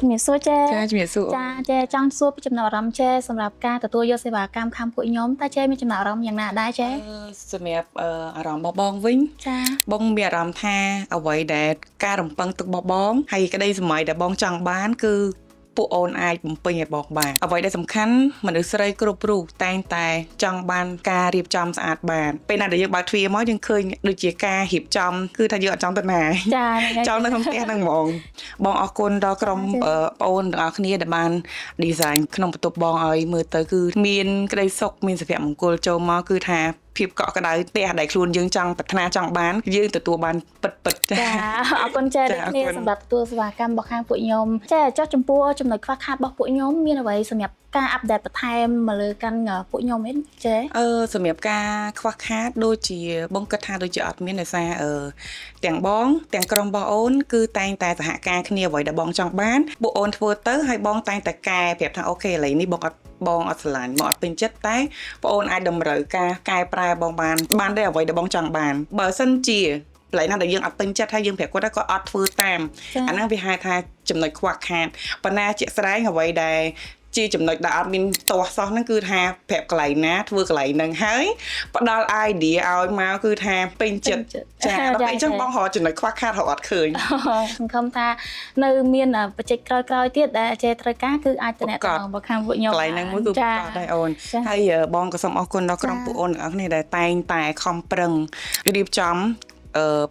ជំរាបសួរចេចាជំរាបសួរចាចេចង់សួរពីចំណាប់អារម្មណ៍ចេសម្រាប់ការទទួលយកសេវាកម្មខាងពួកខ្ញុំតើចេមានចំណាប់អារម្មណ៍យ៉ាងណាដែរចេសម្រាប់អារម្មណ៍របស់បងវិញចាបងមានអារម្មណ៍ថាអ្វីដែលការរំពឹងទុករបស់បងហើយក្តីសម័យដែលបងចង់បានគឺពួកអូនអាចបំពេញឲ្យបងបានអ្វីដែលសំខាន់មនុស្សស្រីគ្រប់រូបតែងតែចង់បានការរៀបចំស្អាតបានពេលណាដែលយើងបើកទ្វារមកយើងឃើញដូចជាការរៀបចំគឺថាយើងអត់ចង់ទៅណាចាចង់នៅក្នុងផ្ទះហ្នឹងហ្មងបងអរគុណដល់ក្រុមបងអូនទាំងអស់គ្នាដែលបាន design ក្នុងបន្ទប់បងឲ្យមើលទៅគឺមានក្តីសុខមានសុភមង្គលចូលមកគឺថាភាពកក់ក្ដៅផ្ទះដែលខ្លួនយើងចង់ប្រាថ្នាចង់បានយើងទទួលបានពិតចាអរគុណចេដូចគ្នាសម្រាប់ទទួលសេវាកម្មរបស់ខាងពួកខ្ញុំចេចុះចំពោះចំណុចខ្វះខាតរបស់ពួកខ្ញុំមានអ្វីសម្រាប់ការអាប់ដេតបន្ថែមមកលើកាន់ពួកខ្ញុំទេចេសម្រាប់ការខ្វះខាតដូចជាបងគិតថាដូចជាអត់មានដោយសារទាំងបងទាំងក្រុមរបស់អូនគឺតែងតែសហការគ្នាអ្វីដែលបងចង់បានពួកអូនធ្វើទៅហើយបងតែងតែកែប្រាប់ថាអូខេឥឡូវនេះបងអត់ស្រឡាញ់បងអត់ពេញចិត្តតែបងអូនអាចតម្រូវការកែប្រែបងបានដែរអ្វីដែលបងចង់បានបើសិនជាកន្លែងណាដែលយើងអត់ពេញចិត្តហើយយើងប្រាប់គាត់ថាគាត់អត់ធ្វើតាមអាហ្នឹងវាហៅថាចំណុចខ្វះខាតប៉ុន្តែជាក់ស្ដែងអ្វីដែលជាចំណុចដែលអត់មានទាស់សោះហ្នឹងគឺថាប្រាប់កន្លែងណាធ្វើកន្លែងហ្នឹងហើយផ្ដល់ idea ឲ្យមកគឺថាពេញចិត្តចាដល់ពេលអញ្ចឹងបងរកចំណុចខ្វះខាតរកអត់ឃើញសង្ឃឹមថានៅមានបច្ចេកក្រោយៗទៀតដែលចេត្រូវការគឺអាចតំណែងរបស់ខាងពួកខ្ញុំកន្លែងហ្នឹងមួយគឺប្រកាសដែរអូនហើយបងក៏សូមអរគុណដល់ក្រុមពួកអូនទាំងអស់គ្នាដែលតែងតែខំប្រឹងរៀបចំ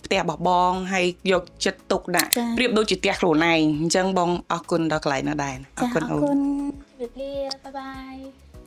ផ្ទះរបស់បងហើយយកចិត្តទុកដាក់ប្រៀបដូចជាផ្ទះខ្លួនឯងអញ្ចឹងបងអរគុណដល់កន្លែងនោះដែរអរគុណអូនអរគុណជម្រាបលាបាយបាយ